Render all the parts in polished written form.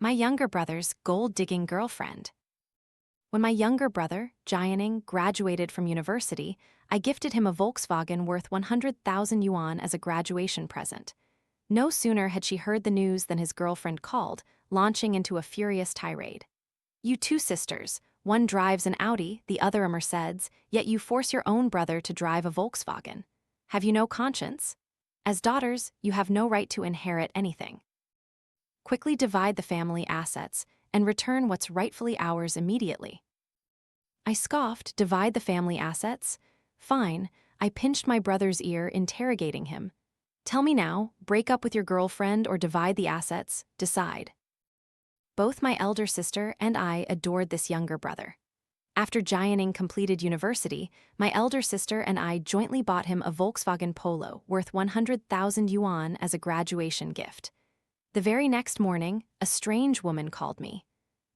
My younger brother's gold-digging girlfriend. When my younger brother, Jianning, graduated from university, I gifted him a Volkswagen worth 100,000 yuan as a graduation present. No sooner had she heard the news than his girlfriend called, launching into a furious tirade. You two sisters, one drives an Audi, the other a Mercedes, yet you force your own brother to drive a Volkswagen. Have you no conscience? As daughters, you have no right to inherit anything. Quickly divide the family assets and return what's rightfully ours immediately. I scoffed, divide the family assets? Fine, I pinched my brother's ear, interrogating him. Tell me now, break up with your girlfriend or divide the assets, decide. Both my elder sister and I adored this younger brother. After Jianning completed university, my elder sister and I jointly bought him a Volkswagen Polo worth 100,000 yuan as a graduation gift. The very next morning, a strange woman called me.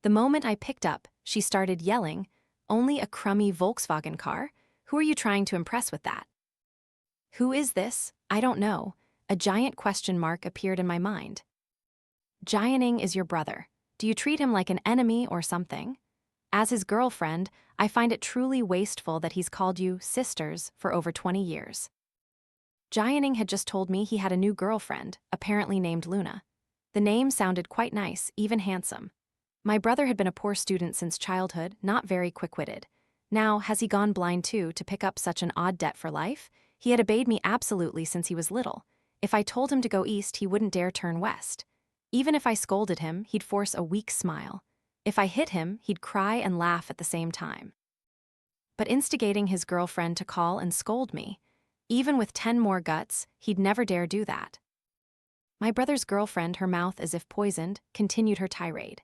The moment I picked up, she started yelling, "Only a crummy Volkswagen car? Who are you trying to impress with that?" Who is this? I don't know. A giant question mark appeared in my mind. Jianning is your brother. Do you treat him like an enemy or something? As his girlfriend, I find it truly wasteful that he's called you sisters for over 20 years. Jianning had just told me he had a new girlfriend, apparently named Luna. The name sounded quite nice, even handsome. My brother had been a poor student since childhood, not very quick-witted. Now, has he gone blind too to pick up such an odd debt for life? He had obeyed me absolutely since he was little. If I told him to go east, he wouldn't dare turn west. Even if I scolded him, he'd force a weak smile. If I hit him, he'd cry and laugh at the same time. But instigating his girlfriend to call and scold me, even with 10 more guts, he'd never dare do that. My brother's girlfriend, her mouth as if poisoned, continued her tirade.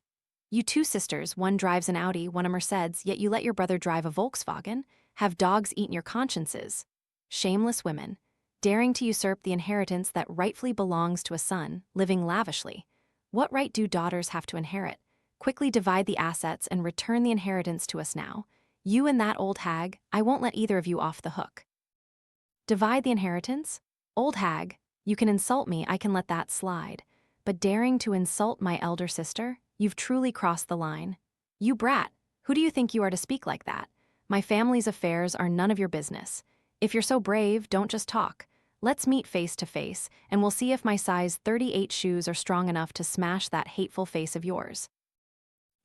You two sisters, one drives an Audi, one a Mercedes, yet you let your brother drive a Volkswagen? Have dogs eaten your consciences? Shameless women, daring to usurp the inheritance that rightfully belongs to a son, living lavishly. What right do daughters have to inherit? Quickly divide the assets and return the inheritance to us now. You and that old hag, I won't let either of you off the hook. Divide the inheritance? Old hag, you can insult me, I can let that slide. But daring to insult my elder sister? You've truly crossed the line. You brat, who do you think you are to speak like that? My family's affairs are none of your business. If you're so brave, don't just talk. Let's meet face to face, and we'll see if my size 38 shoes are strong enough to smash that hateful face of yours.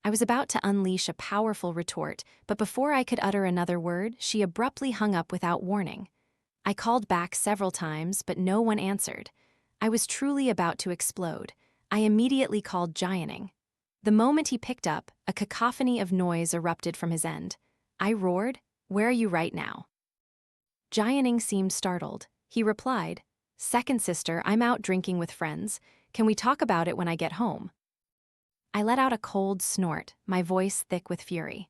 I was about to unleash a powerful retort, but before I could utter another word, she abruptly hung up without warning. I called back several times, but no one answered. I was truly about to explode. I immediately called Jianning. The moment he picked up, a cacophony of noise erupted from his end. I roared, "Where are you right now?" Jianning seemed startled. He replied, "Second sister, I'm out drinking with friends. Can we talk about it when I get home?" I let out a cold snort, my voice thick with fury.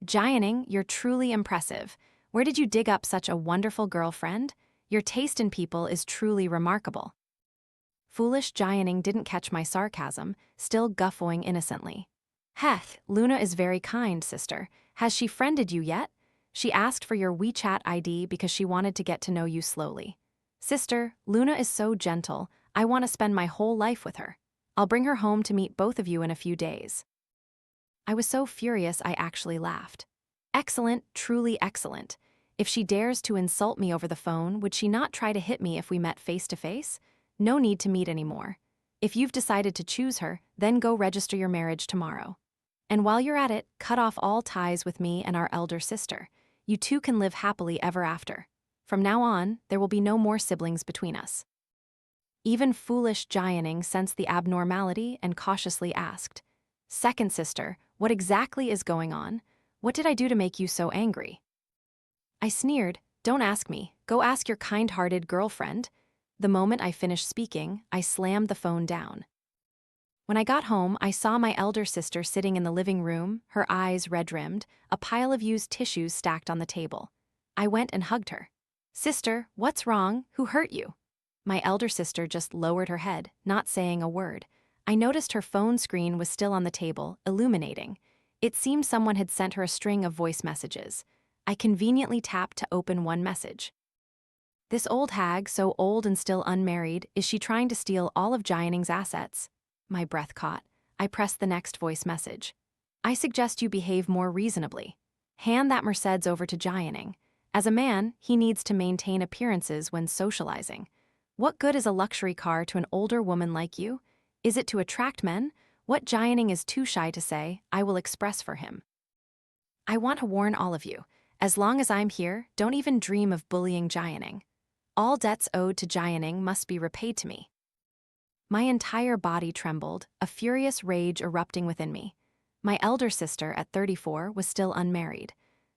Jianning, you're truly impressive. Where did you dig up such a wonderful girlfriend? Your taste in people is truly remarkable. Foolish Jianning didn't catch my sarcasm, still guffawing innocently. Heth, Luna is very kind, sister. Has she friended you yet? She asked for your WeChat ID because she wanted to get to know you slowly. Sister, Luna is so gentle, I want to spend my whole life with her. I'll bring her home to meet both of you in a few days. I was so furious I actually laughed. Excellent, truly excellent. If she dares to insult me over the phone, would she not try to hit me if we met face to face? No need to meet anymore. If you've decided to choose her, then go register your marriage tomorrow. And while you're at it, cut off all ties with me and our elder sister. You two can live happily ever after. From now on, there will be no more siblings between us. Even foolish Jianning sensed the abnormality and cautiously asked, "Second sister, what exactly is going on? What did I do to make you so angry?" I sneered, "Don't ask me. Go ask your kind-hearted girlfriend." The moment I finished speaking, I slammed the phone down. When I got home, I saw my elder sister sitting in the living room, her eyes red-rimmed, a pile of used tissues stacked on the table. I went and hugged her. "Sister, what's wrong? Who hurt you?" My elder sister just lowered her head, not saying a word. I noticed her phone screen was still on the table, illuminating. It seemed someone had sent her a string of voice messages. I conveniently tapped to open one message. "This old hag, so old and still unmarried, is she trying to steal all of Jianning's assets?" My breath caught. I pressed the next voice message. I suggest you behave more reasonably. Hand that Mercedes over to Jianning. As a man, he needs to maintain appearances when socializing. What good is a luxury car to an older woman like you? Is it to attract men? What Jianning is too shy to say, I will express for him. I want to warn all of you. As long as I'm here, don't even dream of bullying Jianning. All debts owed to Jianning must be repaid to me. My entire body trembled, a furious rage erupting within me. My elder sister, at 34, was still unmarried.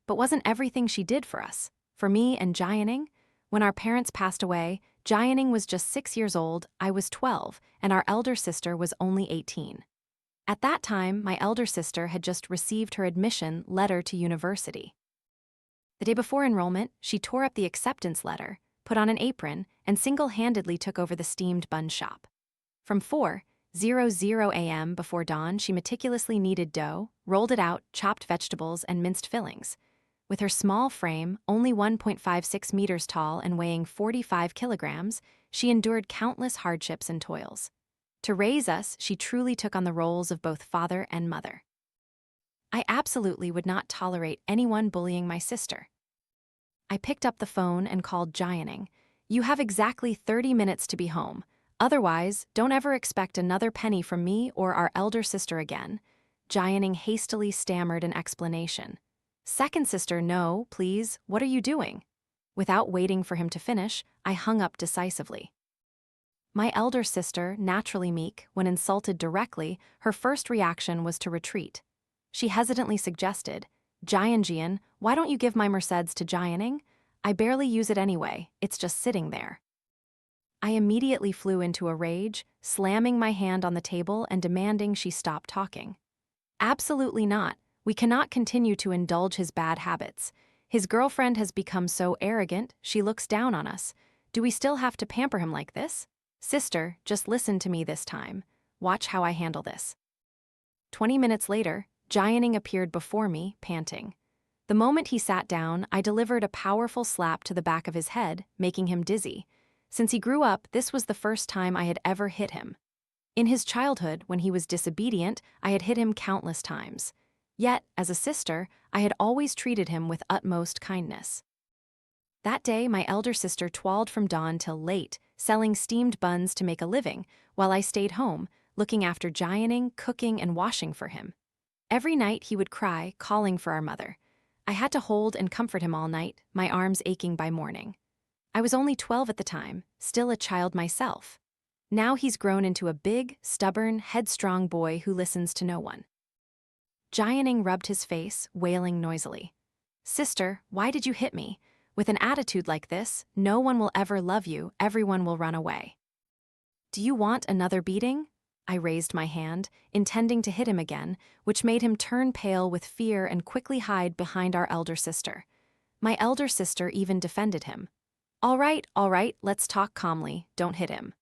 But wasn't everything she did for us, for me and Jianning? When our parents passed away, Jianning was just 6 years old, I was 12, and our elder sister was only 18. At that time, my elder sister had just received her admission letter to university. The day before enrollment, she tore up the acceptance letter, put on an apron, and single-handedly took over the steamed bun shop. From 4:00 a.m. before dawn, she meticulously kneaded dough, rolled it out, chopped vegetables, and minced fillings. With her small frame, only 1.56 meters tall and weighing 45 kilograms, she endured countless hardships and toils. To raise us, she truly took on the roles of both father and mother. I absolutely would not tolerate anyone bullying my sister. I picked up the phone and called Jianning. You have exactly 30 minutes to be home. Otherwise, don't ever expect another penny from me or our elder sister again. Jianning hastily stammered an explanation. Second sister, no, please, what are you doing? Without waiting for him to finish, I hung up decisively. My elder sister, naturally meek, when insulted directly, her first reaction was to retreat. She hesitantly suggested, Jian, why don't you give my Mercedes to Jianning? I barely use it anyway, it's just sitting there. I immediately flew into a rage, slamming my hand on the table and demanding she stop talking. Absolutely not. We cannot continue to indulge his bad habits. His girlfriend has become so arrogant, she looks down on us. Do we still have to pamper him like this? Sister, just listen to me this time. Watch how I handle this. 20 minutes later, Jianning appeared before me, panting. The moment he sat down, I delivered a powerful slap to the back of his head, making him dizzy. Since he grew up, this was the first time I had ever hit him. In his childhood, when he was disobedient, I had hit him countless times. Yet, as a sister, I had always treated him with utmost kindness. That day, my elder sister toiled from dawn till late, selling steamed buns to make a living, while I stayed home, looking after Jianning, cooking, and washing for him. Every night he would cry, calling for our mother. I had to hold and comfort him all night, my arms aching by morning. I was only 12 at the time, still a child myself. Now he's grown into a big, stubborn, headstrong boy who listens to no one. Jianning rubbed his face, wailing noisily. Sister, why did you hit me? With an attitude like this, no one will ever love you, everyone will run away. Do you want another beating? I raised my hand, intending to hit him again, which made him turn pale with fear and quickly hide behind our elder sister. My elder sister even defended him. All right, let's talk calmly, don't hit him.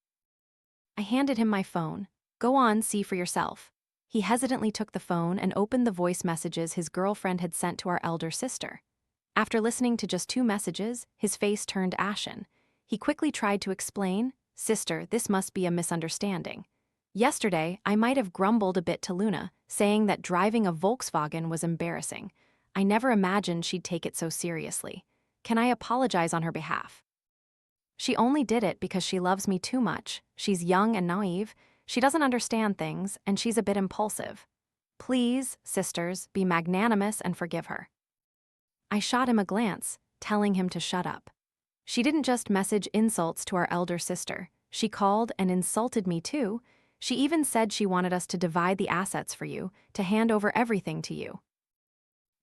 I handed him my phone. Go on, see for yourself. He hesitantly took the phone and opened the voice messages his girlfriend had sent to our elder sister. After listening to just 2 messages, his face turned ashen. He quickly tried to explain, Sister, this must be a misunderstanding. Yesterday, I might have grumbled a bit to Luna, saying that driving a Volkswagen was embarrassing. I never imagined she'd take it so seriously. Can I apologize on her behalf? She only did it because she loves me too much. She's young and naive. She doesn't understand things, and she's a bit impulsive. Please, sisters, be magnanimous and forgive her. I shot him a glance, telling him to shut up. She didn't just message insults to our elder sister. She called and insulted me too. She even said she wanted us to divide the assets for you, to hand over everything to you.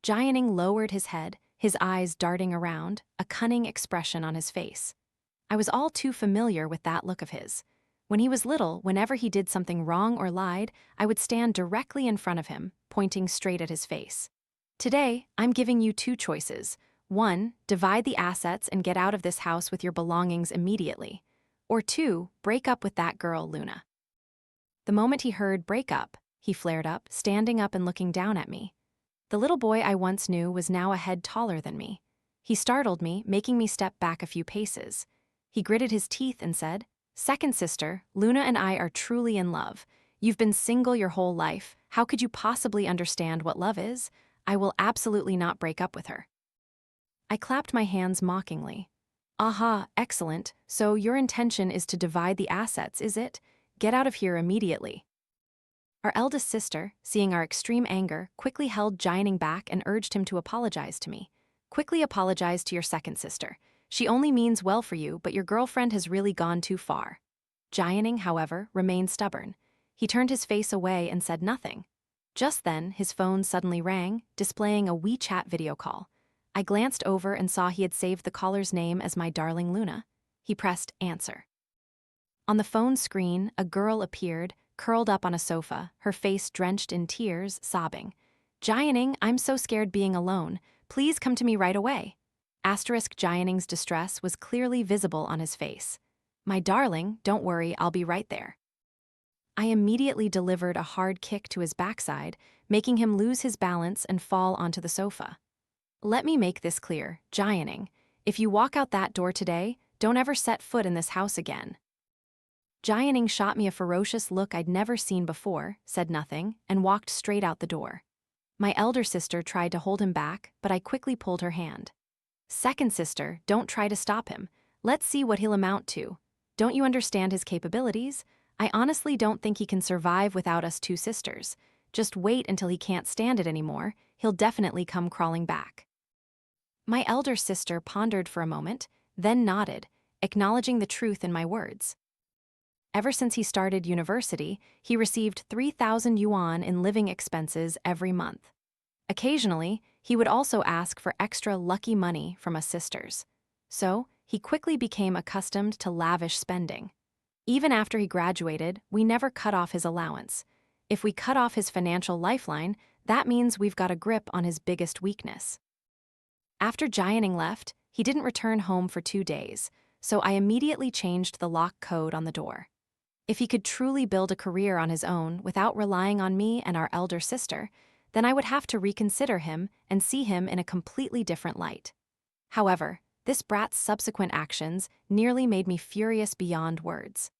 Jianning lowered his head, his eyes darting around, a cunning expression on his face. I was all too familiar with that look of his. When he was little, whenever he did something wrong or lied, I would stand directly in front of him, pointing straight at his face. Today, I'm giving you 2 choices. 1, divide the assets and get out of this house with your belongings immediately. Or 2, break up with that girl, Luna. The moment he heard break up, he flared up, standing up and looking down at me. The little boy I once knew was now a head taller than me. He startled me, making me step back a few paces. He gritted his teeth and said, Second sister, Luna and I are truly in love. You've been single your whole life. How could you possibly understand what love is? I will absolutely not break up with her. I clapped my hands mockingly. Aha, excellent. So your intention is to divide the assets, is it? Get out of here immediately. Our eldest sister, seeing our extreme anger, quickly held Jianning back and urged him to apologize to me. Quickly apologize to your second sister. She only means well for you, but your girlfriend has really gone too far. Jianning, however, remained stubborn. He turned his face away and said nothing. Just then, his phone suddenly rang, displaying a WeChat video call. I glanced over and saw he had saved the caller's name as my darling Luna. He pressed answer. On the phone screen, a girl appeared, curled up on a sofa, her face drenched in tears, sobbing. Jianning, I'm so scared being alone. Please come to me right away. Jianning's distress was clearly visible on his face. My darling, don't worry, I'll be right there. I immediately delivered a hard kick to his backside, making him lose his balance and fall onto the sofa. Let me make this clear, Jianning. If you walk out that door today, don't ever set foot in this house again. Jianning shot me a ferocious look I'd never seen before, said nothing, and walked straight out the door. My elder sister tried to hold him back, but I quickly pulled her hand. Second sister, don't try to stop him. Let's see what he'll amount to. Don't you understand his capabilities? I honestly don't think he can survive without us two sisters. Just wait until he can't stand it anymore. He'll definitely come crawling back. My elder sister pondered for a moment, then nodded, acknowledging the truth in my words. Ever since he started university, he received 3,000 yuan in living expenses every month. Occasionally, he would also ask for extra lucky money from us sisters. So, he quickly became accustomed to lavish spending. Even after he graduated, we never cut off his allowance. If we cut off his financial lifeline, that means we've got a grip on his biggest weakness. After Jianning left, he didn't return home for 2 days, so I immediately changed the lock code on the door. If he could truly build a career on his own without relying on me and our elder sister, then I would have to reconsider him and see him in a completely different light. However, this brat's subsequent actions nearly made me furious beyond words.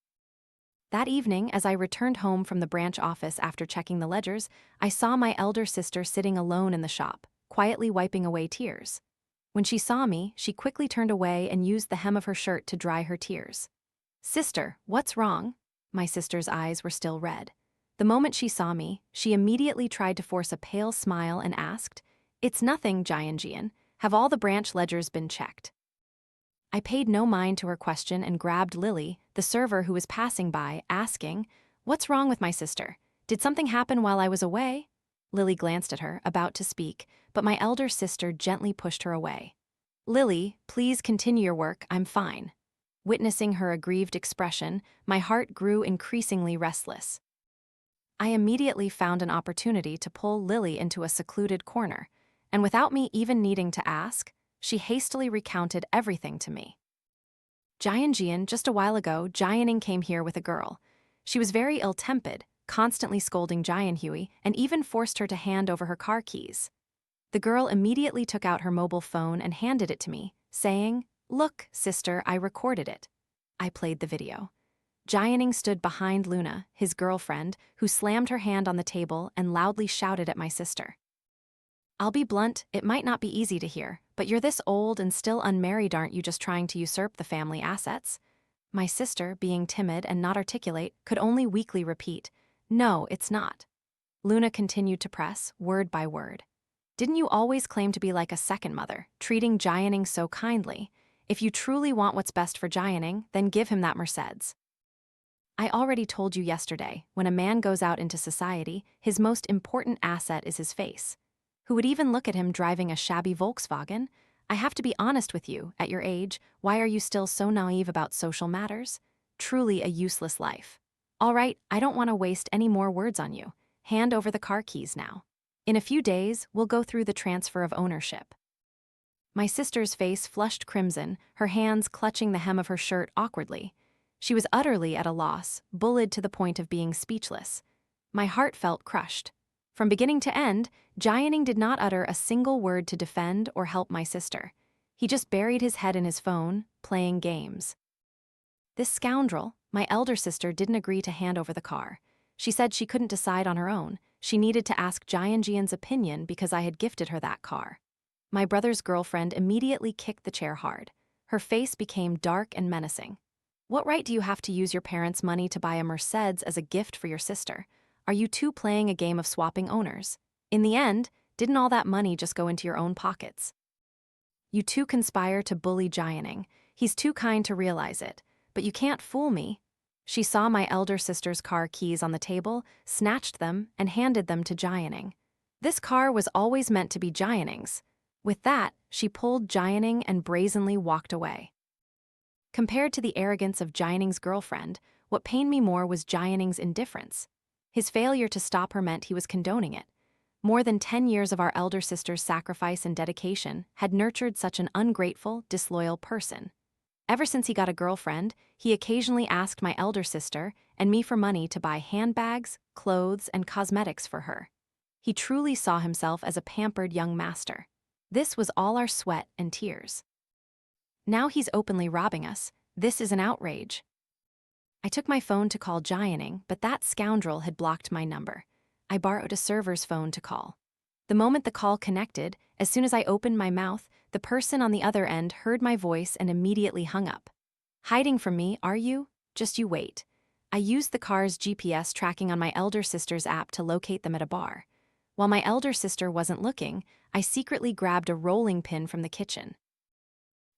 That evening, as I returned home from the branch office after checking the ledgers, I saw my elder sister sitting alone in the shop, quietly wiping away tears. When she saw me, she quickly turned away and used the hem of her shirt to dry her tears. Sister, what's wrong? My sister's eyes were still red. The moment she saw me, she immediately tried to force a pale smile and asked, It's nothing, Jian. Have all the branch ledgers been checked? I paid no mind to her question and grabbed Lily, the server who was passing by, asking, What's wrong with my sister? Did something happen while I was away? Lily glanced at her, about to speak, but my elder sister gently pushed her away. Lily, please continue your work, I'm fine. Witnessing her aggrieved expression, my heart grew increasingly restless. I immediately found an opportunity to pull Lily into a secluded corner, and without me even needing to ask, she hastily recounted everything to me. Jian, just a while ago, Jianning came here with a girl. She was very ill-tempered, constantly scolding Jianhui, and even forced her to hand over her car keys. The girl immediately took out her mobile phone and handed it to me, saying, Look, sister, I recorded it. I played the video. Jianning stood behind Luna, his girlfriend, who slammed her hand on the table and loudly shouted at my sister. I'll be blunt, it might not be easy to hear, but you're this old and still unmarried, aren't you just trying to usurp the family assets? My sister, being timid and not articulate, could only weakly repeat, No, it's not. Luna continued to press, word by word. Didn't you always claim to be like a second mother, treating Jianning so kindly? If you truly want what's best for Jianning, then give him that Mercedes. I already told you yesterday, when a man goes out into society, his most important asset is his face. Who would even look at him driving a shabby Volkswagen? I have to be honest with you, at your age, why are you still so naive about social matters? Truly a useless life. All right, I don't want to waste any more words on you. Hand over the car keys now. In a few days, we'll go through the transfer of ownership. My sister's face flushed crimson, her hands clutching the hem of her shirt awkwardly. She was utterly at a loss, bullied to the point of being speechless. My heart felt crushed. From beginning to end, Jianning did not utter a single word to defend or help my sister. He just buried his head in his phone, playing games. This scoundrel, my elder sister, didn't agree to hand over the car. She said she couldn't decide on her own. She needed to ask Jianning's opinion because I had gifted her that car. My brother's girlfriend immediately kicked the chair hard. Her face became dark and menacing. What right do you have to use your parents' money to buy a Mercedes as a gift for your sister? Are you two playing a game of swapping owners? In the end, didn't all that money just go into your own pockets? You two conspire to bully Jianning. He's too kind to realize it. But you can't fool me. She saw my elder sister's car keys on the table, snatched them, and handed them to Jianning. This car was always meant to be Jianning's. With that, she pulled Jianning and brazenly walked away. Compared to the arrogance of Jianning's girlfriend, what pained me more was Jianning's indifference. His failure to stop her meant he was condoning it. More than 10 years of our elder sister's sacrifice and dedication had nurtured such an ungrateful, disloyal person. Ever since he got a girlfriend, he occasionally asked my elder sister and me for money to buy handbags, clothes, and cosmetics for her. He truly saw himself as a pampered young master. This was all our sweat and tears. Now he's openly robbing us. This is an outrage. I took my phone to call Jianning, but that scoundrel had blocked my number. I borrowed a server's phone to call. The moment the call connected, as soon as I opened my mouth, the person on the other end heard my voice and immediately hung up. Hiding from me, are you? Just you wait. I used the car's GPS tracking on my elder sister's app to locate them at a bar. While my elder sister wasn't looking, I secretly grabbed a rolling pin from the kitchen.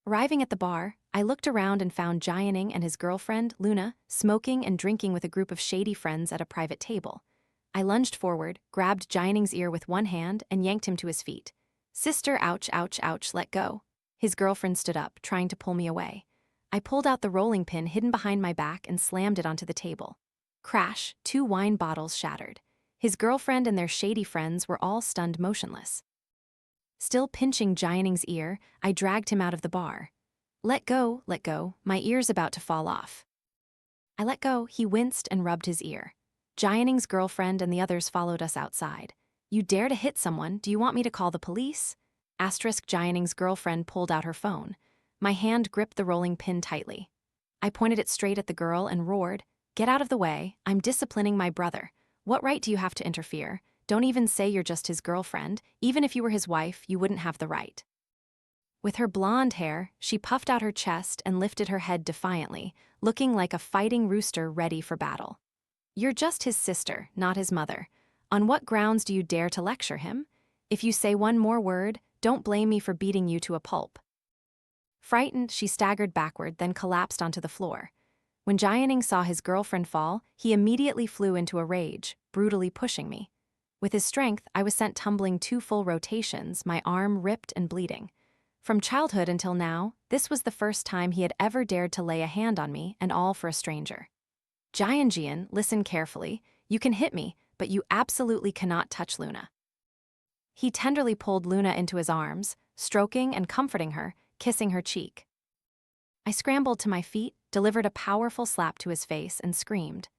Arriving at the bar, I looked around and found Jianning and his girlfriend, Luna, smoking and drinking with a group of shady friends at a private table. I lunged forward, grabbed Jianning's ear with one hand, and yanked him to his feet. Sister, ouch, ouch, ouch, let go. His girlfriend stood up, trying to pull me away. I pulled out the rolling pin hidden behind my back and slammed it onto the table. Crash, 2 wine bottles shattered. His girlfriend and their shady friends were all stunned motionless. Still pinching Jianning's ear, I dragged him out of the bar. Let go, my ear's about to fall off. I let go, he winced and rubbed his ear. Jianning's girlfriend and the others followed us outside. You dare to hit someone, do you want me to call the police? Jianning's girlfriend pulled out her phone. My hand gripped the rolling pin tightly. I pointed it straight at the girl and roared, get out of the way, I'm disciplining my brother. What right do you have to interfere? Don't even say you're just his girlfriend. Even if you were his wife, you wouldn't have the right. With her blonde hair, she puffed out her chest and lifted her head defiantly, looking like a fighting rooster ready for battle. You're just his sister, not his mother. On what grounds do you dare to lecture him? If you say one more word, don't blame me for beating you to a pulp. Frightened, she staggered backward, then collapsed onto the floor. When Jianning saw his girlfriend fall, he immediately flew into a rage, brutally pushing me. With his strength, I was sent tumbling 2 full rotations, my arm ripped and bleeding. From childhood until now, this was the first time he had ever dared to lay a hand on me, and all for a stranger. Jian, listen carefully. You can hit me, but you absolutely cannot touch Luna. He tenderly pulled Luna into his arms, stroking and comforting her, kissing her cheek. I scrambled to my feet, delivered a powerful slap to his face, and screamed.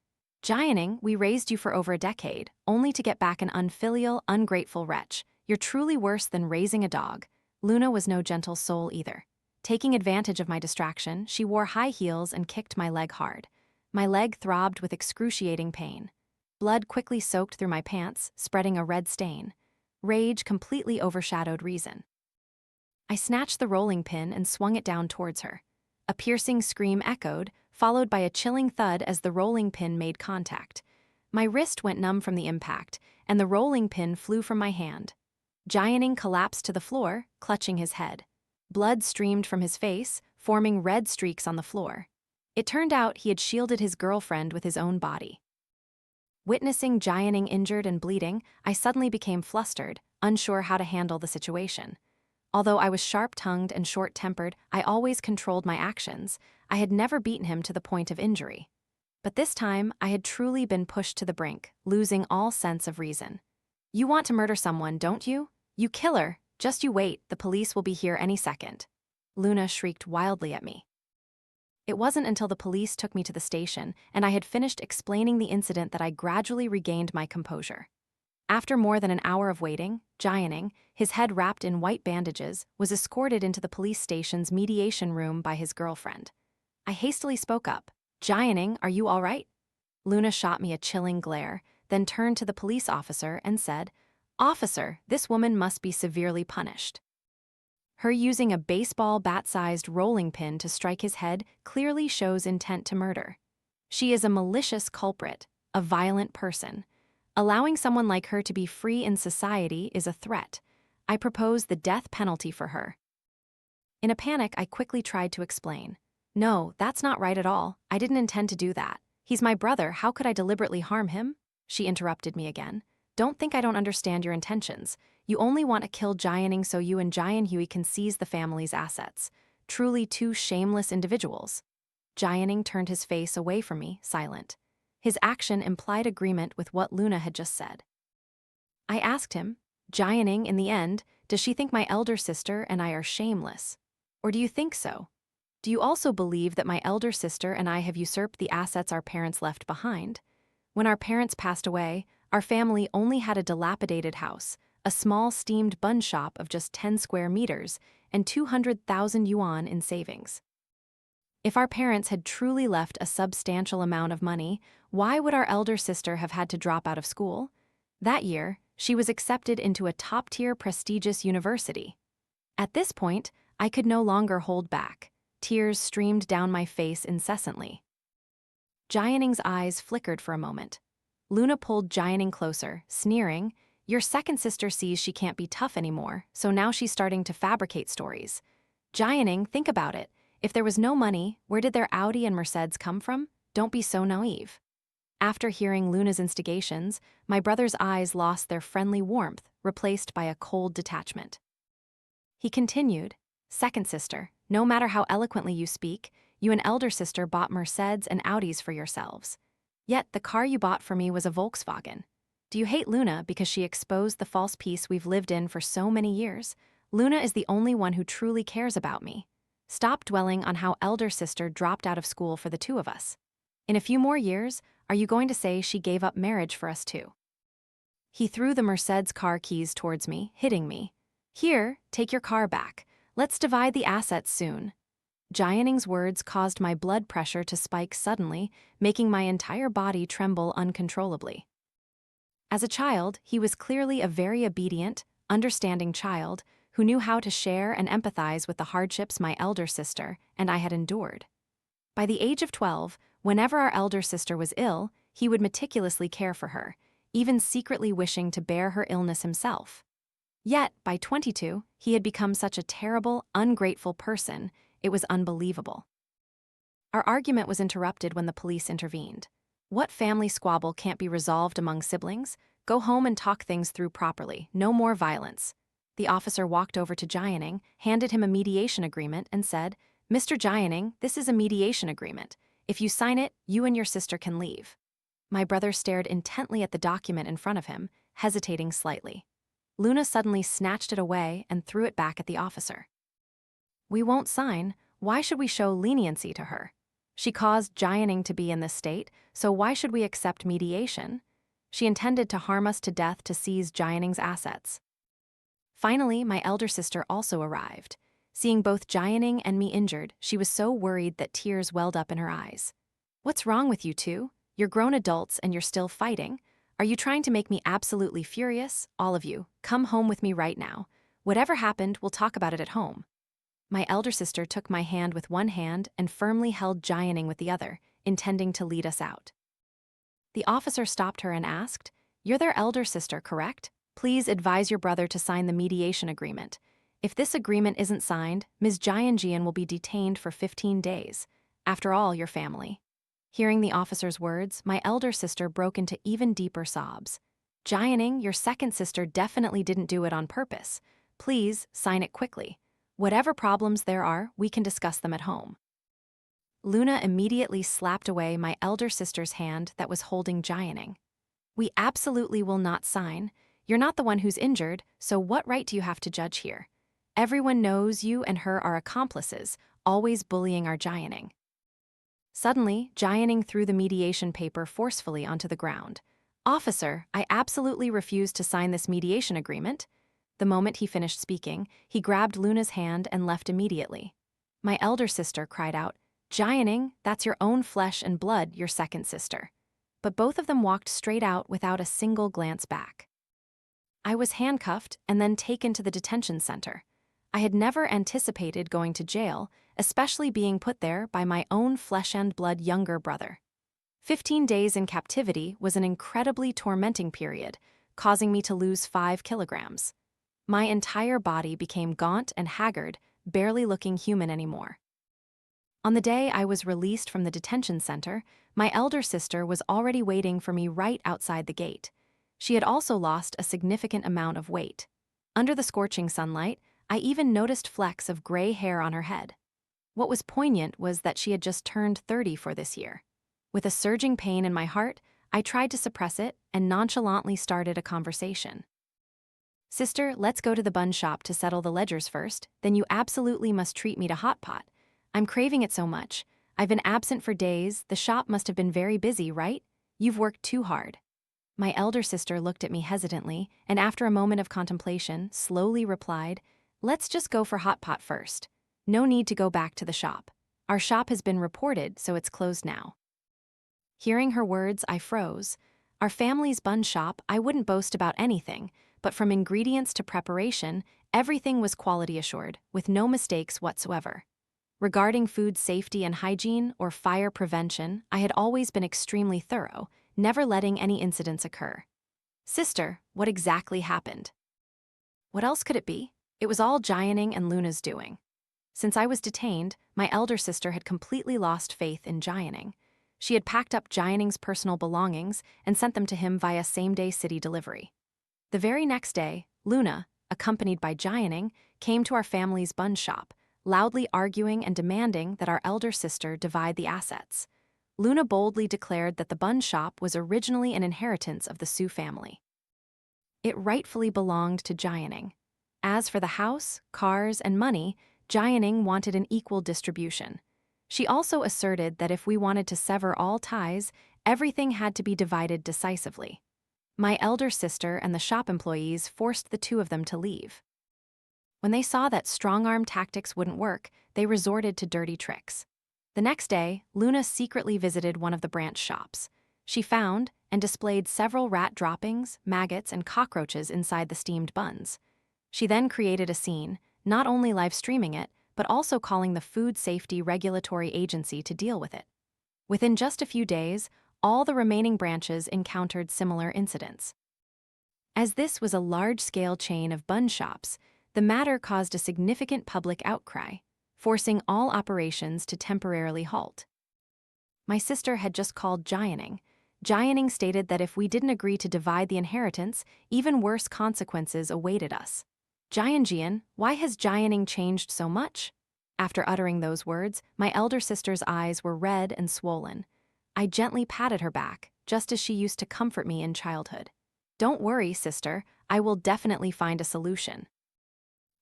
Jianning, we raised you for over a decade, only to get back an unfilial, ungrateful wretch. You're truly worse than raising a dog. Luna was no gentle soul either. Taking advantage of my distraction, she wore high heels and kicked my leg hard. My leg throbbed with excruciating pain. Blood quickly soaked through my pants, spreading a red stain. Rage completely overshadowed reason. I snatched the rolling pin and swung it down towards her. A piercing scream echoed, followed by a chilling thud as the rolling pin made contact. My wrist went numb from the impact, and the rolling pin flew from my hand. Jianning collapsed to the floor, clutching his head. Blood streamed from his face, forming red streaks on the floor. It turned out he had shielded his girlfriend with his own body. Witnessing Jianning injured and bleeding, I suddenly became flustered, unsure how to handle the situation. Although I was sharp-tongued and short-tempered, I always controlled my actions. I had never beaten him to the point of injury. But this time, I had truly been pushed to the brink, losing all sense of reason. You want to murder someone, don't you? You killer! Just you wait, the police will be here any second. Luna shrieked wildly at me. It wasn't until the police took me to the station and I had finished explaining the incident that I gradually regained my composure. After more than an hour of waiting, Jianning, his head wrapped in white bandages, was escorted into the police station's mediation room by his girlfriend. I hastily spoke up. Jianning, are you all right? Luna shot me a chilling glare, then turned to the police officer and said, "Officer, this woman must be severely punished." Her using a baseball bat-sized rolling pin to strike his head clearly shows intent to murder. She is a malicious culprit, a violent person. Allowing someone like her to be free in society is a threat. I propose the death penalty for her. In a panic, I quickly tried to explain. "No, that's not right at all. I didn't intend to do that. He's my brother. How could I deliberately harm him?" She interrupted me again. "Don't think I don't understand your intentions. You only want to kill Jianning so you and Jian can seize the family's assets. Truly two shameless individuals." Jianning turned his face away from me, silent. His action implied agreement with what Luna had just said. I asked him, "Jianning, in the end, does she think my elder sister and I are shameless? Or do you think so? Do you also believe that my elder sister and I have usurped the assets our parents left behind? When our parents passed away, our family only had a dilapidated house, a small steamed bun shop of just 10 square meters, and 200,000 yuan in savings. If our parents had truly left a substantial amount of money, why would our elder sister have had to drop out of school? That year, she was accepted into a top-tier prestigious university. At this point, I could no longer hold back. Tears streamed down my face incessantly. Jianning's eyes flickered for a moment. Luna pulled Jianning closer, sneering, "Your second sister sees she can't be tough anymore, so now she's starting to fabricate stories. Jianning, think about it. If there was no money, where did their Audi and Mercedes come from? Don't be so naive." After hearing Luna's instigations, my brother's eyes lost their friendly warmth, replaced by a cold detachment. He continued, "Second sister, no matter how eloquently you speak, you and elder sister bought Mercedes and Audis for yourselves. Yet the car you bought for me was a Volkswagen. Do you hate Luna because she exposed the false peace we've lived in for so many years? Luna is the only one who truly cares about me. Stop dwelling on how elder sister dropped out of school for the two of us. In a few more years, are you going to say she gave up marriage for us too?" He threw the Mercedes car keys towards me, hitting me. "Here, take your car back. Let's divide the assets soon." Jianning's words caused my blood pressure to spike suddenly, making my entire body tremble uncontrollably. As a child, he was clearly a very obedient, understanding child who knew how to share and empathize with the hardships my elder sister and I had endured. By the age of 12, whenever our elder sister was ill, he would meticulously care for her, even secretly wishing to bear her illness himself. Yet, by 22, he had become such a terrible, ungrateful person, it was unbelievable. Our argument was interrupted when the police intervened. What family squabble can't be resolved among siblings? Go home and talk things through properly, no more violence. The officer walked over to Jianning, handed him a mediation agreement, and said, "Mr. Jianning, this is a mediation agreement. If you sign it, you and your sister can leave." My brother stared intently at the document in front of him, hesitating slightly. Luna suddenly snatched it away and threw it back at the officer. "We won't sign. Why should we show leniency to her? She caused Jianning to be in this state, so why should we accept mediation? She intended to harm us to death to seize Jianning's assets." Finally, my elder sister also arrived. Seeing both Jianning and me injured, she was so worried that tears welled up in her eyes. "What's wrong with you two? You're grown adults and you're still fighting. Are you trying to make me absolutely furious? All of you, come home with me right now. Whatever happened, we'll talk about it at home." My elder sister took my hand with one hand and firmly held Jianning with the other, intending to lead us out. The officer stopped her and asked, "You're their elder sister, correct? Please advise your brother to sign the mediation agreement. If this agreement isn't signed, Ms. Jian will be detained for 15 days. After all, your family." Hearing the officer's words, my elder sister broke into even deeper sobs. "Jianning, your second sister definitely didn't do it on purpose. Please, sign it quickly. Whatever problems there are, we can discuss them at home." Luna immediately slapped away my elder sister's hand that was holding Jianning. "We absolutely will not sign. You're not the one who's injured, so what right do you have to judge here? Everyone knows you and her are accomplices, always bullying our Jianning." Suddenly, Jianning threw the mediation paper forcefully onto the ground. "Officer, I absolutely refuse to sign this mediation agreement." The moment he finished speaking, he grabbed Luna's hand and left immediately. My elder sister cried out, "Jianning, that's your own flesh and blood, your second sister." but both of them walked straight out without a single glance back. I was handcuffed and then taken to the detention center. I had never anticipated going to jail, especially being put there by my own flesh and blood younger brother. 15 days in captivity was an incredibly tormenting period, causing me to lose 5 kilograms. My entire body became gaunt and haggard, barely looking human anymore. On the day I was released from the detention center, my elder sister was already waiting for me right outside the gate. She had also lost a significant amount of weight. Under the scorching sunlight, I even noticed flecks of gray hair on her head. What was poignant was that she had just turned 30 for this year. With a surging pain in my heart, I tried to suppress it and nonchalantly started a conversation. "Sister, let's go to the bun shop to settle the ledgers first, then you absolutely must treat me to hot pot. I'm craving it so much. I've been absent for days, the shop must have been very busy, right? You've worked too hard." My elder sister looked at me hesitantly, and after a moment of contemplation, slowly replied, "Let's just go for hot pot first. No need to go back to the shop. Our shop has been reported, so it's closed now." Hearing her words, I froze. Our family's bun shop, I wouldn't boast about anything, but from ingredients to preparation, everything was quality assured, with no mistakes whatsoever. Regarding food safety and hygiene or fire prevention, I had always been extremely thorough, never letting any incidents occur. "Sister, what exactly happened?" What else could it be? It was all Jianning and Luna's doing. Since I was detained, my elder sister had completely lost faith in Jianning. She had packed up Jianning's personal belongings and sent them to him via same-day city delivery. The very next day, Luna, accompanied by Jianning, came to our family's bun shop, loudly arguing and demanding that our elder sister divide the assets. Luna boldly declared that the bun shop was originally an inheritance of the Su family. It rightfully belonged to Jianning. As for the house, cars, and money, Jianning wanted an equal distribution. She also asserted that if we wanted to sever all ties, everything had to be divided decisively. My elder sister and the shop employees forced the two of them to leave. When they saw that strong-arm tactics wouldn't work, they resorted to dirty tricks. The next day, Luna secretly visited one of the branch shops. She found and displayed several rat droppings, maggots, and cockroaches inside the steamed buns. She then created a scene, not only live-streaming it, but also calling the Food Safety Regulatory Agency to deal with it. Within just a few days, all the remaining branches encountered similar incidents. As this was a large-scale chain of bun shops, the matter caused a significant public outcry, forcing all operations to temporarily halt. My sister had just called Jianning. Jianning stated that if we didn't agree to divide the inheritance, even worse consequences awaited us. "Jian, why has Jianning changed so much?" After uttering those words, my elder sister's eyes were red and swollen. I gently patted her back, just as she used to comfort me in childhood. "Don't worry, sister, I will definitely find a solution."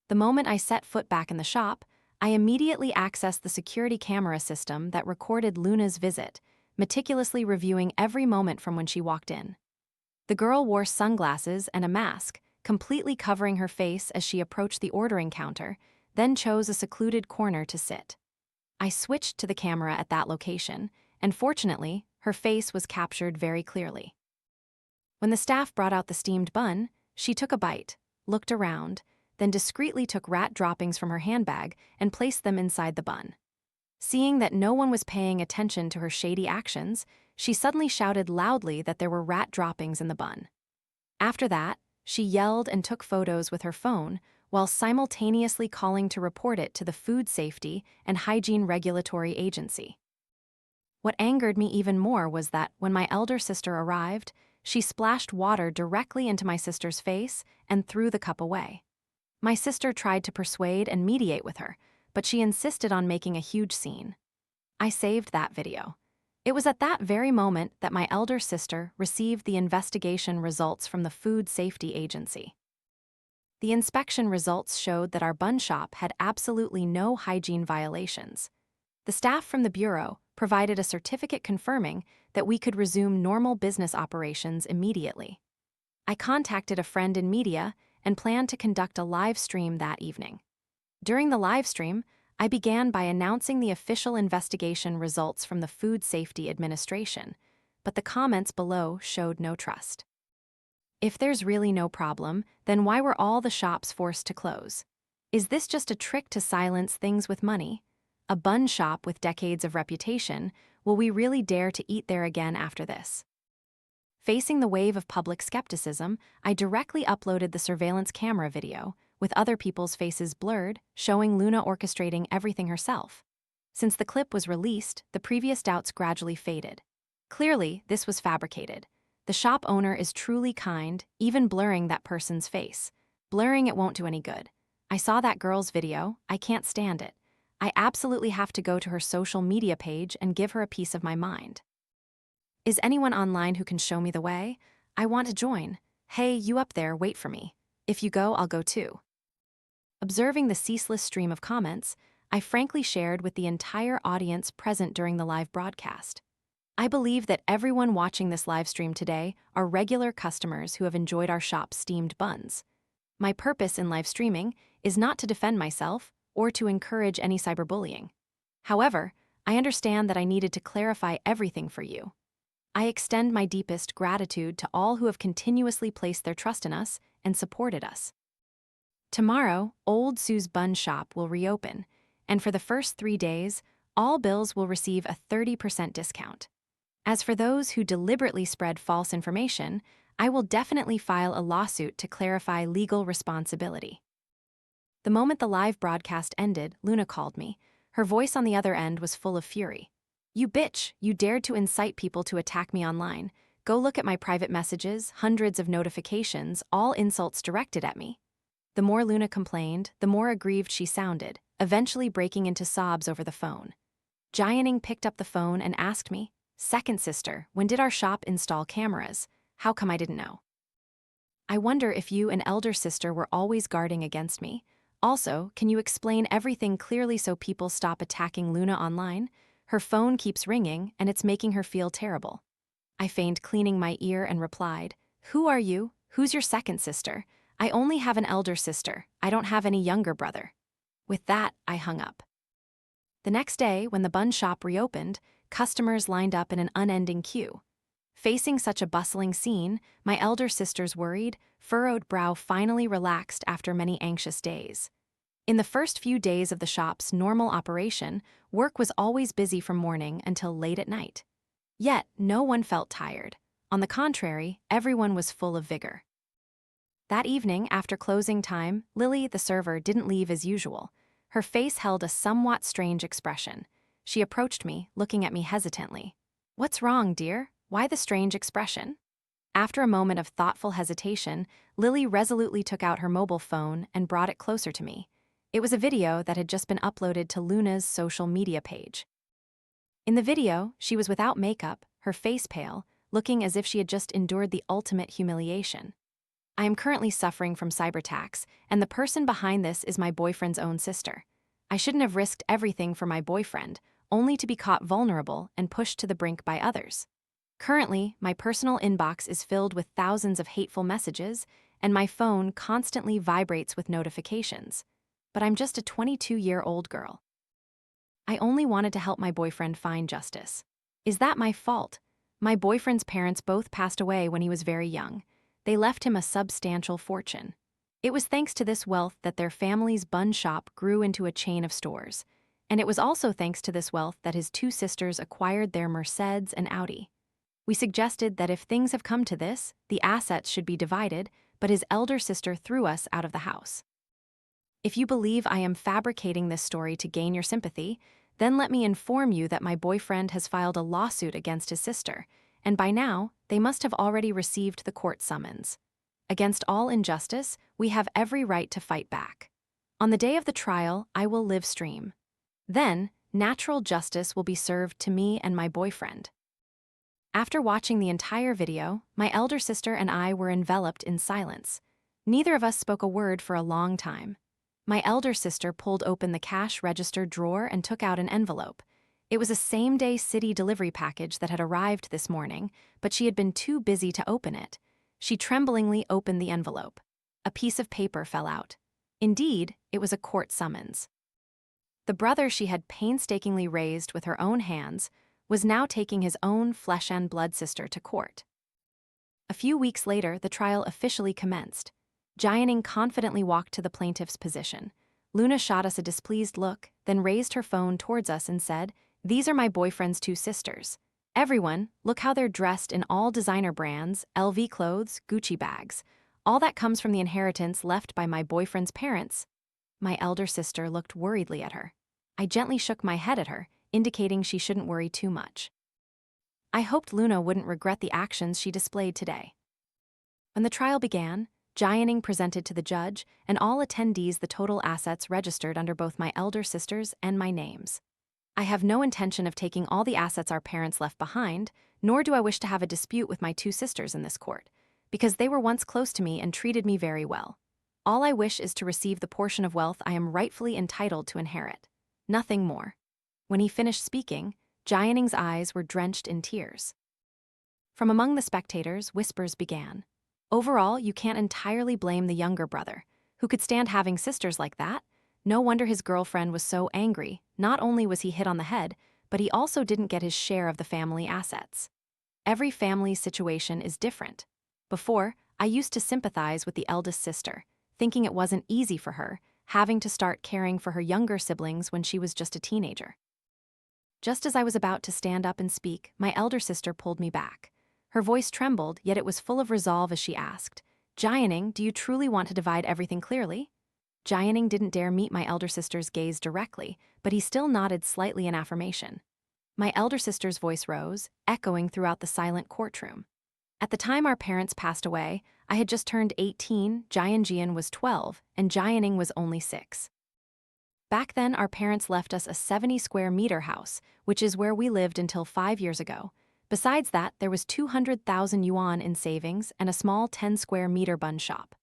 The moment I set foot back in the shop, I immediately accessed the security camera system that recorded Luna's visit, meticulously reviewing every moment from when she walked in. The girl wore sunglasses and a mask, completely covering her face as she approached the ordering counter, then chose a secluded corner to sit. I switched to the camera at that location, and fortunately, her face was captured very clearly. When the staff brought out the steamed bun, she took a bite, looked around, then discreetly took rat droppings from her handbag and placed them inside the bun. Seeing that no one was paying attention to her shady actions, she suddenly shouted loudly that there were rat droppings in the bun. After that, she yelled and took photos with her phone while simultaneously calling to report it to the Food Safety and Hygiene Regulatory Agency. What angered me even more was that when my elder sister arrived, she splashed water directly into my sister's face and threw the cup away. My sister tried to persuade and mediate with her, but she insisted on making a huge scene. I saved that video. It was at that very moment that my elder sister received the investigation results from the Food Safety Agency. The inspection results showed that our bun shop had absolutely no hygiene violations. The staff from the bureau provided a certificate confirming that we could resume normal business operations immediately. I contacted a friend in media and planned to conduct a live stream that evening. During the live stream, I began by announcing the official investigation results from the Food Safety Administration, but the comments below showed no trust. If there's really no problem, then why were all the shops forced to close? Is this just a trick to silence things with money? A bun shop with decades of reputation, will we really dare to eat there again after this? Facing the wave of public skepticism, I directly uploaded the surveillance camera video, with other people's faces blurred, showing Luna orchestrating everything herself. Since the clip was released, the previous doubts gradually faded. Clearly, this was fabricated. The shop owner is truly kind, even blurring that person's face. Blurring it won't do any good. I saw that girl's video, I can't stand it. I absolutely have to go to her social media page and give her a piece of my mind. Is anyone online who can show me the way? I want to join. Hey, you up there, wait for me. If you go, I'll go too. Observing the ceaseless stream of comments, I frankly shared with the entire audience present during the live broadcast. I believe that everyone watching this live stream today are regular customers who have enjoyed our shop's steamed buns. My purpose in live streaming is not to defend myself or to encourage any cyberbullying. However, I understand that I needed to clarify everything for you. I extend my deepest gratitude to all who have continuously placed their trust in us and supported us. Tomorrow, Old Sue's Bun Shop will reopen, and for the first 3 days, all bills will receive a 30% discount. As for those who deliberately spread false information, I will definitely file a lawsuit to clarify legal responsibility. The moment the live broadcast ended, Luna called me. Her voice on the other end was full of fury. You bitch, you dared to incite people to attack me online. Go look at my private messages, hundreds of notifications, all insults directed at me. The more Luna complained, the more aggrieved she sounded, eventually breaking into sobs over the phone. Jianning picked up the phone and asked me, "Second sister, when did our shop install cameras? How come I didn't know? I wonder if you and elder sister were always guarding against me. Also, can you explain everything clearly so people stop attacking Luna online? Her phone keeps ringing, and it's making her feel terrible." I feigned cleaning my ear and replied, "Who are you? Who's your second sister? I only have an elder sister. I don't have any younger brother." With that, I hung up. The next day, when the bun shop reopened, customers lined up in an unending queue. Facing such a bustling scene, my elder sister's worried, furrowed brow finally relaxed after many anxious days. In the first few days of the shop's normal operation, work was always busy from morning until late at night. Yet, no one felt tired. On the contrary, everyone was full of vigor. That evening, after closing time, Lily, the server, didn't leave as usual. Her face held a somewhat strange expression. She approached me, looking at me hesitantly. "What's wrong, dear? Why the strange expression?" After a moment of thoughtful hesitation, Lily resolutely took out her mobile phone and brought it closer to me. It was a video that had just been uploaded to Luna's social media page. In the video, she was without makeup, her face pale, looking as if she had just endured the ultimate humiliation. I am currently suffering from cyberattacks, and the person behind this is my boyfriend's own sister. I shouldn't have risked everything for my boyfriend, only to be caught vulnerable and pushed to the brink by others. Currently, my personal inbox is filled with thousands of hateful messages, and my phone constantly vibrates with notifications. But I'm just a 22-year-old girl. I only wanted to help my boyfriend find justice. Is that my fault? My boyfriend's parents both passed away when he was very young. They left him a substantial fortune. It was thanks to this wealth that their family's bun shop grew into a chain of stores. And it was also thanks to this wealth that his 2 sisters acquired their Mercedes and Audi. We suggested that if things have come to this, the assets should be divided, but his elder sister threw us out of the house. If you believe I am fabricating this story to gain your sympathy, then let me inform you that my boyfriend has filed a lawsuit against his sister, and by now, they must have already received the court summons. Against all injustice, we have every right to fight back. On the day of the trial, I will live stream. Then, natural justice will be served to me and my boyfriend. After watching the entire video, my elder sister and I were enveloped in silence. Neither of us spoke a word for a long time. My elder sister pulled open the cash register drawer and took out an envelope. It was a same-day city delivery package that had arrived this morning, but she had been too busy to open it. She tremblingly opened the envelope. A piece of paper fell out. Indeed, it was a court summons. The brother she had painstakingly raised with her own hands was now taking his own flesh and blood sister to court. A few weeks later, the trial officially commenced. Jianning confidently walked to the plaintiff's position. Luna shot us a displeased look, then raised her phone towards us and said, "These are my boyfriend's two sisters. Everyone, look how they're dressed in all designer brands, LV clothes, Gucci bags. All that comes from the inheritance left by my boyfriend's parents." My elder sister looked worriedly at her. I gently shook my head at her, indicating she shouldn't worry too much. I hoped Luna wouldn't regret the actions she displayed today. When the trial began, Jianning presented to the judge and all attendees the total assets registered under both my elder sisters and my names. I have no intention of taking all the assets our parents left behind, nor do I wish to have a dispute with my two sisters in this court, because they were once close to me and treated me very well. All I wish is to receive the portion of wealth I am rightfully entitled to inherit. Nothing more. When he finished speaking, Jianning's eyes were drenched in tears. From among the spectators, whispers began. Overall, you can't entirely blame the younger brother. Who could stand having sisters like that? No wonder his girlfriend was so angry. Not only was he hit on the head, but he also didn't get his share of the family assets. Every family's situation is different. Before, I used to sympathize with the eldest sister, thinking it wasn't easy for her, having to start caring for her younger siblings when she was just a teenager. Just as I was about to stand up and speak, my elder sister pulled me back. Her voice trembled, yet it was full of resolve as she asked, "Jianning, do you truly want to divide everything clearly?" Jianning didn't dare meet my elder sister's gaze directly, but he still nodded slightly in affirmation. My elder sister's voice rose, echoing throughout the silent courtroom. At the time our parents passed away, I had just turned 18, Jian was 12, and Jianning was only 6. Back then, our parents left us a 70-square-meter house, which is where we lived until 5 years ago. Besides that, there was 200,000 yuan in savings and a small 10-square-meter bun shop.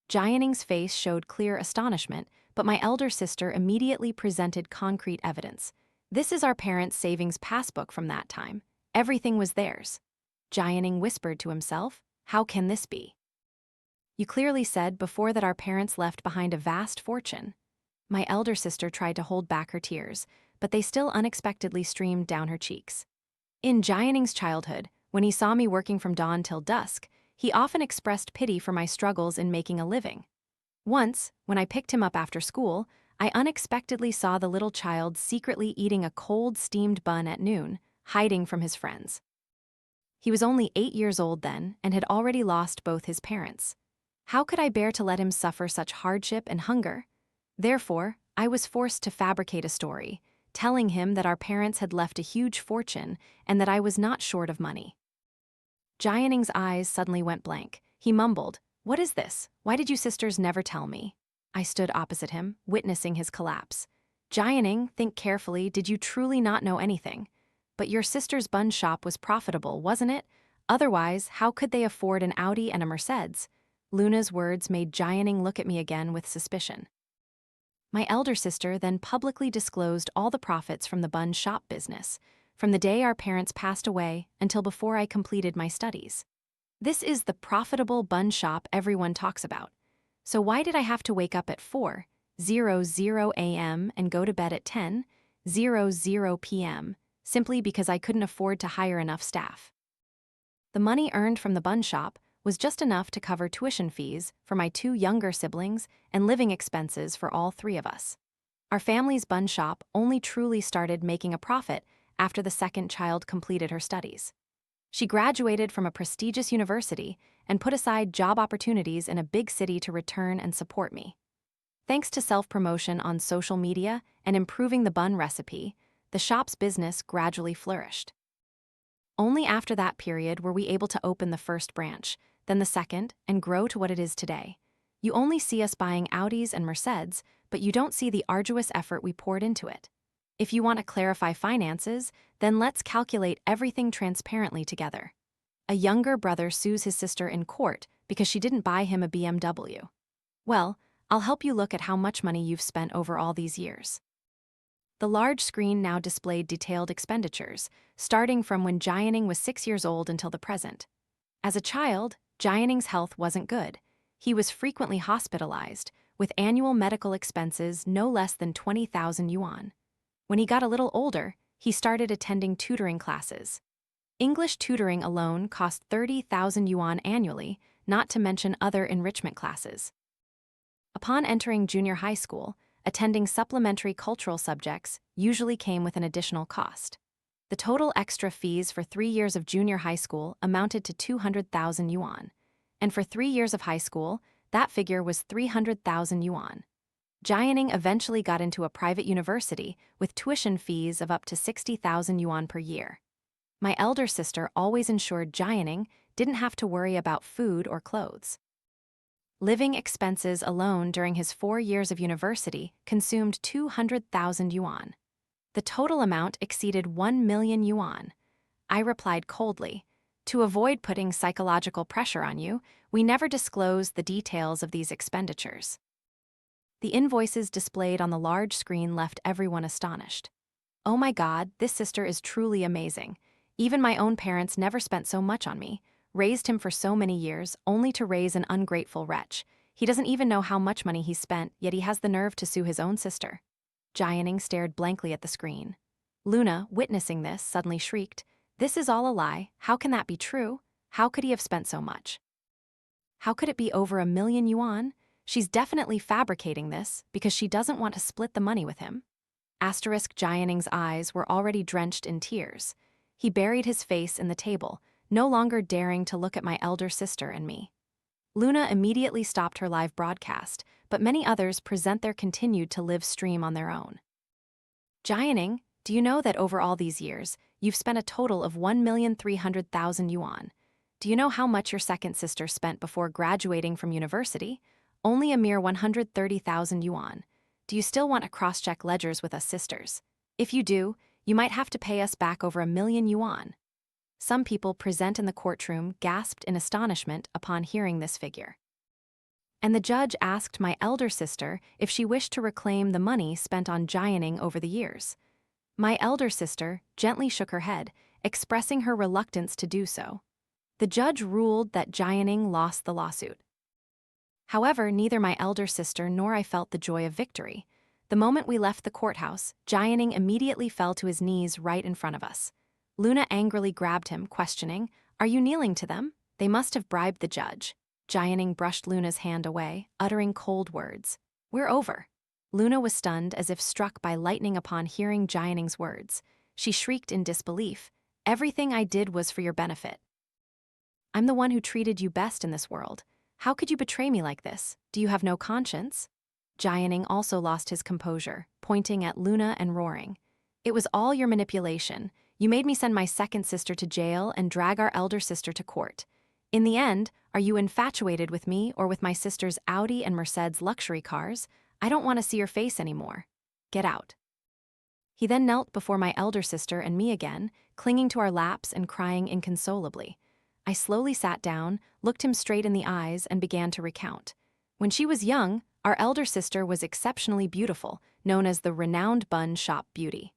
Jianning's face showed clear astonishment, but my elder sister immediately presented concrete evidence. "This is our parents' savings passbook from that time. Everything was theirs." Jianning whispered to himself, "How can this be? You clearly said before that our parents left behind a vast fortune." My elder sister tried to hold back her tears, but they still unexpectedly streamed down her cheeks. In Jianning's childhood, when he saw me working from dawn till dusk, he often expressed pity for my struggles in making a living. Once, when I picked him up after school, I unexpectedly saw the little child secretly eating a cold steamed bun at noon, hiding from his friends. He was only 8 years old then and had already lost both his parents. How could I bear to let him suffer such hardship and hunger? Therefore, I was forced to fabricate a story, telling him that our parents had left a huge fortune and that I was not short of money. Jianning's eyes suddenly went blank. He mumbled, "What is this? Why did you sisters never tell me?" I stood opposite him, witnessing his collapse. "Jianning, think carefully, did you truly not know anything? But your sister's bun shop was profitable, wasn't it? Otherwise, how could they afford an Audi and a Mercedes?" Luna's words made Jianning look at me again with suspicion. My elder sister then publicly disclosed all the profits from the bun shop business, from the day our parents passed away until before I completed my studies. This is the profitable bun shop everyone talks about. So why did I have to wake up at 4:00 a.m. and go to bed at 10:00 p.m., simply because I couldn't afford to hire enough staff? The money earned from the bun shop was just enough to cover tuition fees for my 2 younger siblings and living expenses for all 3 of us. Our family's bun shop only truly started making a profit after the second child completed her studies. She graduated from a prestigious university and put aside job opportunities in a big city to return and support me. Thanks to self-promotion on social media and improving the bun recipe, the shop's business gradually flourished. Only after that period were we able to open the first branch, then the second, and grow to what it is today. You only see us buying Audis and Mercedes, but you don't see the arduous effort we poured into it. If you want to clarify finances, then let's calculate everything transparently together. A younger brother sues his sister in court because she didn't buy him a BMW. Well, I'll help you look at how much money you've spent over all these years. The large screen now displayed detailed expenditures, starting from when Jianning was 6 years old until the present. As a child, Jianning's health wasn't good. He was frequently hospitalized, with annual medical expenses no less than 20,000 yuan. When he got a little older, he started attending tutoring classes. English tutoring alone cost 30,000 yuan annually, not to mention other enrichment classes. Upon entering junior high school, attending supplementary cultural subjects usually came with an additional cost. The total extra fees for 3 years of junior high school amounted to 200,000 yuan, and for 3 years of high school, that figure was 300,000 yuan. Jianning eventually got into a private university with tuition fees of up to 60,000 yuan per year. My elder sister always ensured Jianning didn't have to worry about food or clothes. Living expenses alone during his 4 years of university consumed 200,000 yuan. The total amount exceeded 1 million yuan. I replied coldly, "To avoid putting psychological pressure on you, we never disclose the details of these expenditures." The invoices displayed on the large screen left everyone astonished. Oh my God, this sister is truly amazing. Even my own parents never spent so much on me, raised him for so many years, only to raise an ungrateful wretch. He doesn't even know how much money he spent, yet he has the nerve to sue his own sister. Jianning stared blankly at the screen. Luna, witnessing this, suddenly shrieked, "This is all a lie. How can that be true? How could he have spent so much? How could it be over 1 million yuan? She's definitely fabricating this because she doesn't want to split the money with him." Jianning's eyes were already drenched in tears. He buried his face in the table, no longer daring to look at my elder sister and me. Luna immediately stopped her live broadcast, but many others continued to live stream on their own. "Jianning, do you know that over all these years, you've spent a total of 1,300,000 yuan? Do you know how much your second sister spent before graduating from university? Only a mere 130,000 yuan. Do you still want to cross-check ledgers with us sisters? If you do, you might have to pay us back over 1 million yuan." Some people present in the courtroom gasped in astonishment upon hearing this figure. And the judge asked my elder sister if she wished to reclaim the money spent on Jianning over the years. My elder sister gently shook her head, expressing her reluctance to do so. The judge ruled that Jianning lost the lawsuit. However, neither my elder sister nor I felt the joy of victory. The moment we left the courthouse, Jianning immediately fell to his knees right in front of us. Luna angrily grabbed him, questioning, "Are you kneeling to them? They must have bribed the judge." Jianning brushed Luna's hand away, uttering cold words. "We're over." Luna was stunned as if struck by lightning upon hearing Jianning's words. She shrieked in disbelief, "Everything I did was for your benefit. I'm the one who treated you best in this world. How could you betray me like this? Do you have no conscience?" Jianning also lost his composure, pointing at Luna and roaring, "It was all your manipulation. You made me send my second sister to jail and drag our elder sister to court. In the end, are you infatuated with me or with my sister's Audi and Mercedes luxury cars? I don't want to see your face anymore. Get out." He then knelt before my elder sister and me again, clinging to our laps and crying inconsolably. I slowly sat down, looked him straight in the eyes, and began to recount. When she was young, our elder sister was exceptionally beautiful, known as the renowned bun shop beauty.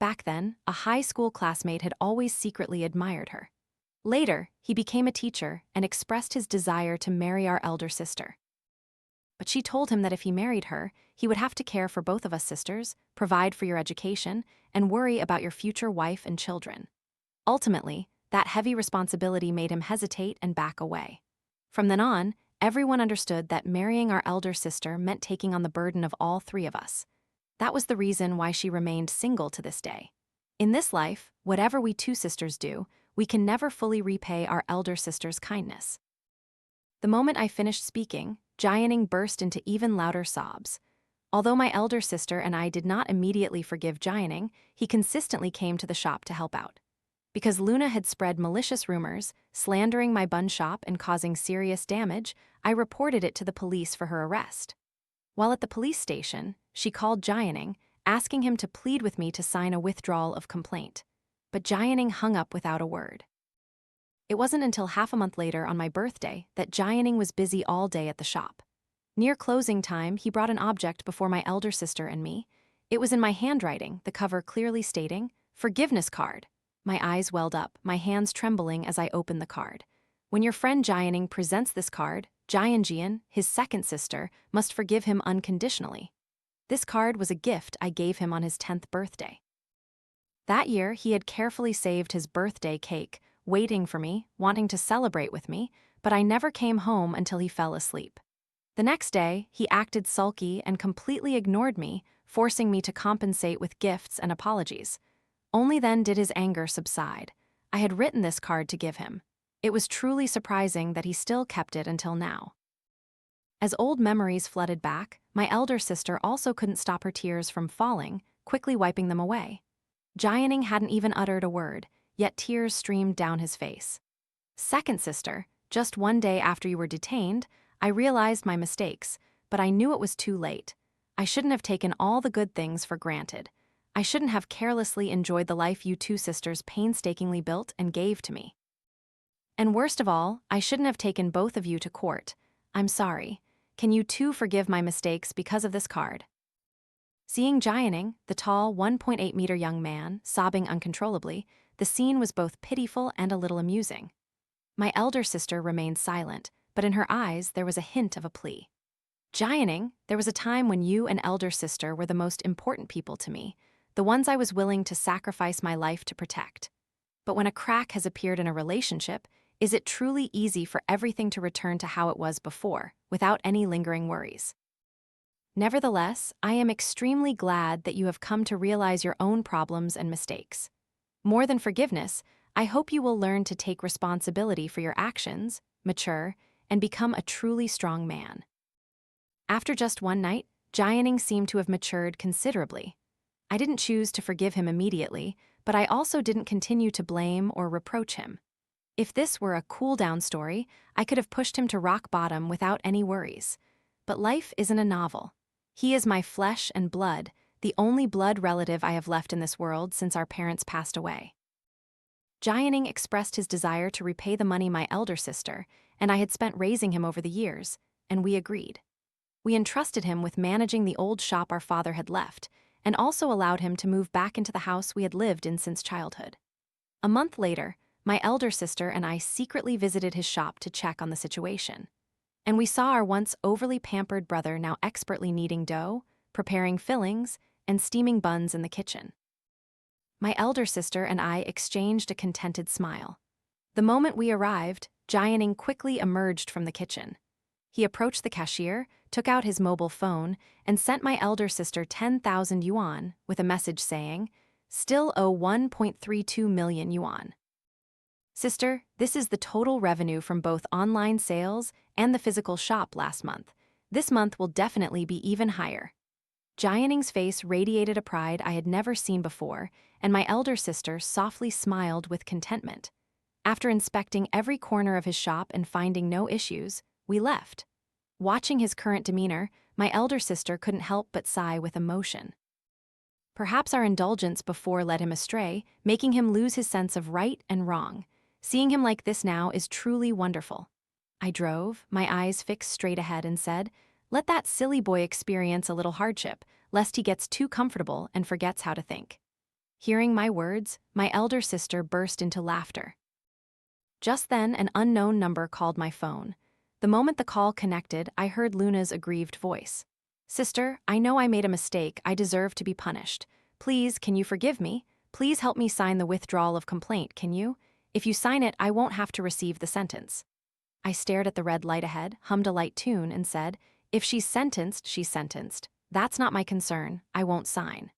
Back then, a high school classmate had always secretly admired her. Later, he became a teacher and expressed his desire to marry our elder sister. But she told him that if he married her, he would have to care for both of us sisters, provide for your education, and worry about your future wife and children. Ultimately, that heavy responsibility made him hesitate and back away. From then on, everyone understood that marrying our elder sister meant taking on the burden of all 3 of us. That was the reason why she remained single to this day. In this life, whatever we 2 sisters do, we can never fully repay our elder sister's kindness. The moment I finished speaking, Jianning burst into even louder sobs. Although my elder sister and I did not immediately forgive Jianning, he consistently came to the shop to help out. Because Luna had spread malicious rumors, slandering my bun shop and causing serious damage, I reported it to the police for her arrest. While at the police station, she called Jianning, asking him to plead with me to sign a withdrawal of complaint. But Jianning hung up without a word. It wasn't until half a month later on my birthday that Jianning was busy all day at the shop. Near closing time, he brought an object before my elder sister and me. It was in my handwriting, the cover clearly stating, "Forgiveness card." My eyes welled up, my hands trembling as I opened the card. When your friend Jianning presents this card, Jian, his second sister, must forgive him unconditionally. This card was a gift I gave him on his 10th birthday. That year, he had carefully saved his birthday cake, waiting for me, wanting to celebrate with me, but I never came home until he fell asleep. The next day, he acted sulky and completely ignored me, forcing me to compensate with gifts and apologies. Only then did his anger subside. I had written this card to give him. It was truly surprising that he still kept it until now. As old memories flooded back, my elder sister also couldn't stop her tears from falling, quickly wiping them away. Jianning hadn't even uttered a word, yet tears streamed down his face. Second sister, just one day after you were detained, I realized my mistakes, but I knew it was too late. I shouldn't have taken all the good things for granted. I shouldn't have carelessly enjoyed the life you two sisters painstakingly built and gave to me. And worst of all, I shouldn't have taken both of you to court. I'm sorry. Can you two forgive my mistakes because of this card? Seeing Jianning, the tall 1.8-meter young man, sobbing uncontrollably, the scene was both pitiful and a little amusing. My elder sister remained silent, but in her eyes there was a hint of a plea. Jianning, there was a time when you and elder sister were the most important people to me, the ones I was willing to sacrifice my life to protect. But when a crack has appeared in a relationship, is it truly easy for everything to return to how it was before, without any lingering worries? Nevertheless, I am extremely glad that you have come to realize your own problems and mistakes. More than forgiveness, I hope you will learn to take responsibility for your actions, mature, and become a truly strong man. After just one night, Jianning seemed to have matured considerably. I didn't choose to forgive him immediately, but I also didn't continue to blame or reproach him. If this were a cool-down story, I could have pushed him to rock bottom without any worries. But life isn't a novel. He is my flesh and blood, the only blood relative I have left in this world since our parents passed away. Jianning expressed his desire to repay the money my elder sister and I had spent raising him over the years, and we agreed. We entrusted him with managing the old shop our father had left, and also allowed him to move back into the house we had lived in since childhood. A month later, my elder sister and I secretly visited his shop to check on the situation. And we saw our once overly pampered brother now expertly kneading dough, preparing fillings, and steaming buns in the kitchen. My elder sister and I exchanged a contented smile. The moment we arrived, Jianning quickly emerged from the kitchen. He approached the cashier, took out his mobile phone, and sent my elder sister 10,000 yuan with a message saying, "Still owe 1.32 million yuan. Sister, this is the total revenue from both online sales and the physical shop last month. This month will definitely be even higher." Jianning's face radiated a pride I had never seen before, and my elder sister softly smiled with contentment. After inspecting every corner of his shop and finding no issues, we left. Watching his current demeanor, my elder sister couldn't help but sigh with emotion. Perhaps our indulgence before led him astray, making him lose his sense of right and wrong. Seeing him like this now is truly wonderful. I drove, my eyes fixed straight ahead, and said, "Let that silly boy experience a little hardship, lest he gets too comfortable and forgets how to think." Hearing my words, my elder sister burst into laughter. Just then, an unknown number called my phone. The moment the call connected, I heard Luna's aggrieved voice. "Sister, I know I made a mistake. I deserve to be punished. Please, can you forgive me? Please help me sign the withdrawal of complaint, can you? If you sign it, I won't have to receive the sentence." I stared at the red light ahead, hummed a light tune, and said, "If she's sentenced, she's sentenced. That's not my concern. I won't sign."